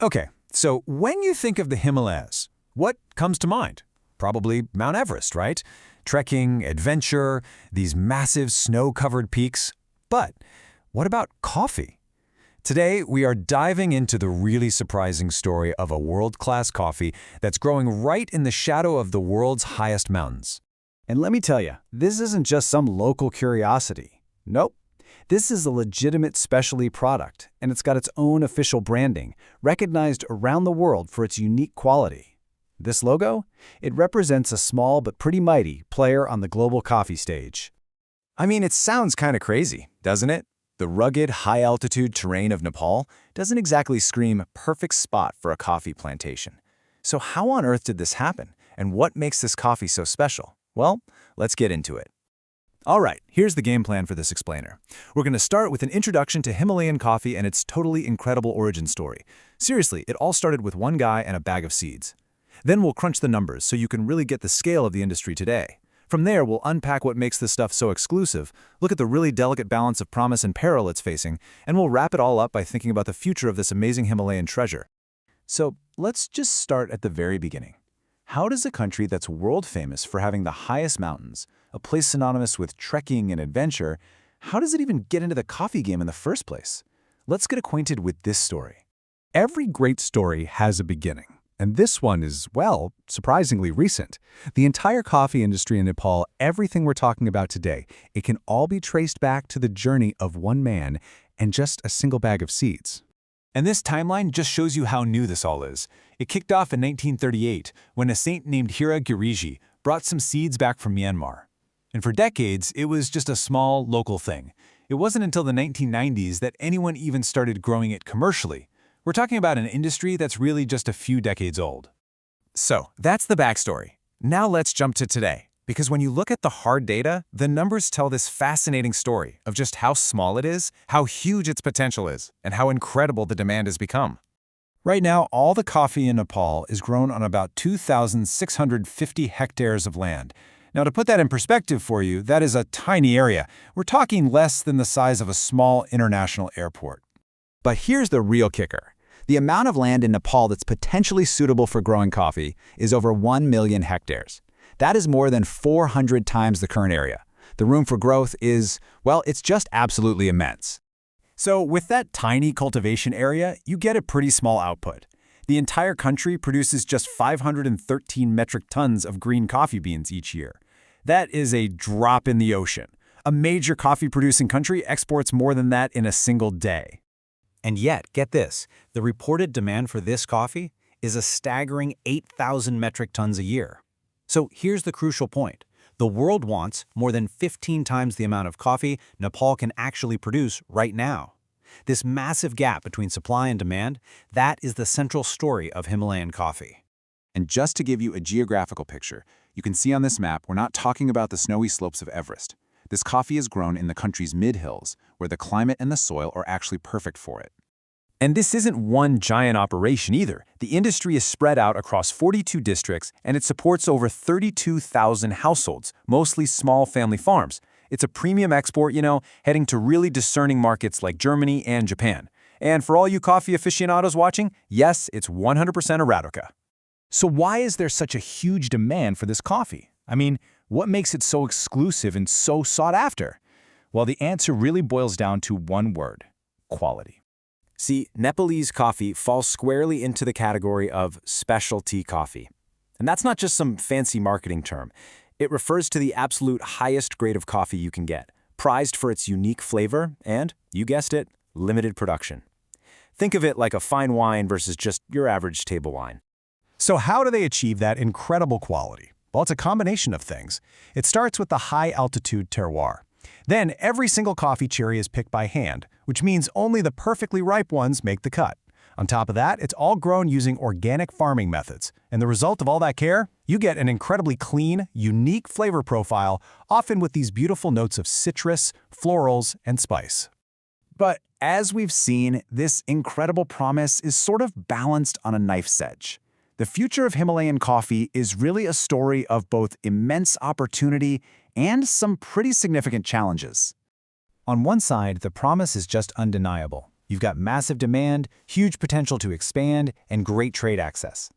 Okay, so when you think of the Himalayas, what comes to mind? Probably Mount Everest, right? Trekking, adventure, these massive snow-covered peaks. But what about coffee? Today, we are diving into the really surprising story of a world-class coffee that's growing right in the shadow of the world's highest mountains. And let me tell you, this isn't just some local curiosity. Nope. This is a legitimate specialty product, and it's got its own official branding, recognized around the world for its unique quality. This logo? It represents a small but pretty mighty player on the global coffee stage. I mean, it sounds kind of crazy, doesn't it? The rugged, high-altitude terrain of Nepal doesn't exactly scream perfect spot for a coffee plantation. So how on earth did this happen, and what makes this coffee so special? Well, let's get into it. All right, here's the game plan for this explainer. We're going to start with an introduction to Himalayan coffee and its totally incredible origin story. Seriously, it all started with one guy and a bag of seeds. Then we'll crunch the numbers so you can really get the scale of the industry today. From there, we'll unpack what makes this stuff so exclusive, look at the really delicate balance of promise and peril it's facing, and we'll wrap it all up by thinking about the future of this amazing Himalayan treasure. So let's just start at the very beginning. How does a country that's world famous for having the highest mountains, a place synonymous with trekking and adventure, how does it even get into the coffee game in the first place? Let's get acquainted with this story. Every great story has a beginning, and this one is, well, surprisingly recent. The entire coffee industry in Nepal, everything we're talking about today, it can all be traced back to the journey of one man and just a single bag of seeds. And this timeline just shows you how new this all is. It kicked off in 1938 when a saint named Hira Giriji brought some seeds back from Myanmar. And for decades, it was just a small, local thing. It wasn't until the 1990s that anyone even started growing it commercially. We're talking about an industry that's really just a few decades old. So, that's the backstory. Now let's jump to today. Because when you look at the hard data, the numbers tell this fascinating story of just how small it is, how huge its potential is, and how incredible the demand has become. Right now, all the coffee in Nepal is grown on about 2,650 hectares of land. Now, to put that in perspective for you, that is a tiny area. We're talking less than the size of a small international airport. But here's the real kicker. The amount of land in Nepal that's potentially suitable for growing coffee is over 1 million hectares. That is more than 400 times the current area. The room for growth is, well, it's just absolutely immense. So with that tiny cultivation area, you get a pretty small output. The entire country produces just 513 metric tons of green coffee beans each year. That is a drop in the ocean. A major coffee-producing country exports more than that in a single day. And yet, get this, the reported demand for this coffee is a staggering 8,000 metric tons a year. So here's the crucial point. The world wants more than 15 times the amount of coffee Nepal can actually produce right now. This massive gap between supply and demand, that is the central story of Himalayan coffee. And just to give you a geographical picture, you can see on this map we're not talking about the snowy slopes of Everest. This coffee is grown in the country's mid-hills, where the climate and the soil are actually perfect for it. And this isn't one giant operation either. The industry is spread out across 42 districts, and it supports over 32,000 households, mostly small family farms. It's a premium export, heading to really discerning markets like Germany and Japan. And for all you coffee aficionados watching, yes, it's 100% Arabica. So why is there such a huge demand for this coffee? I mean, what makes it so exclusive and so sought after? Well, the answer really boils down to one word: quality. See, Nepalese coffee falls squarely into the category of specialty coffee. And that's not just some fancy marketing term. It refers to the absolute highest grade of coffee you can get, prized for its unique flavor and, you guessed it, limited production. Think of it like a fine wine versus just your average table wine. So how do they achieve that incredible quality? Well, it's a combination of things. It starts with the high-altitude terroir. Then every single coffee cherry is picked by hand, which means only the perfectly ripe ones make the cut. On top of that, it's all grown using organic farming methods. And the result of all that care? You get an incredibly clean, unique flavor profile, often with these beautiful notes of citrus, florals, and spice. But as we've seen, this incredible promise is sort of balanced on a knife's edge. The future of Himalayan coffee is really a story of both immense opportunity and some pretty significant challenges. On one side, the promise is just undeniable. You've got massive demand, huge potential to expand, and great trade access.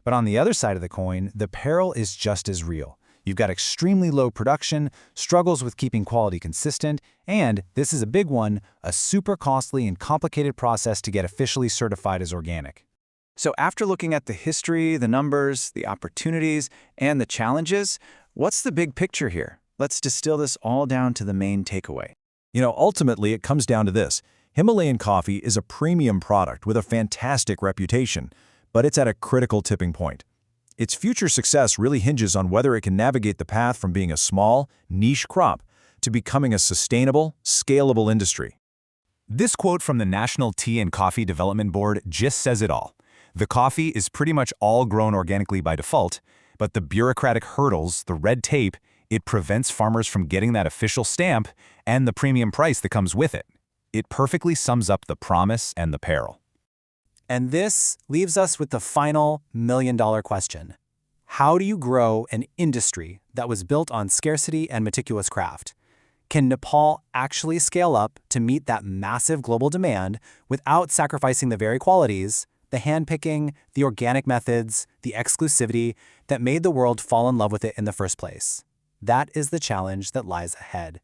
But on the other side of the coin, the peril is just as real. You've got extremely low production, struggles with keeping quality consistent, and, this is a big one, a super costly and complicated process to get officially certified as organic. So after looking at the history, the numbers, the opportunities, and the challenges, what's the big picture here? Let's distill this all down to the main takeaway. Ultimately, it comes down to this. Himalayan coffee is a premium product with a fantastic reputation, but it's at a critical tipping point. Its future success really hinges on whether it can navigate the path from being a small, niche crop to becoming a sustainable, scalable industry. This quote from the National Tea and Coffee Development Board just says it all. The coffee is pretty much all grown organically by default, but the bureaucratic hurdles, the red tape, it prevents farmers from getting that official stamp and the premium price that comes with it. It perfectly sums up the promise and the peril. And this leaves us with the final million-dollar question. How do you grow an industry that was built on scarcity and meticulous craft? Can Nepal actually scale up to meet that massive global demand without sacrificing the very qualities, the handpicking, the organic methods, the exclusivity that made the world fall in love with it in the first place? That is the challenge that lies ahead.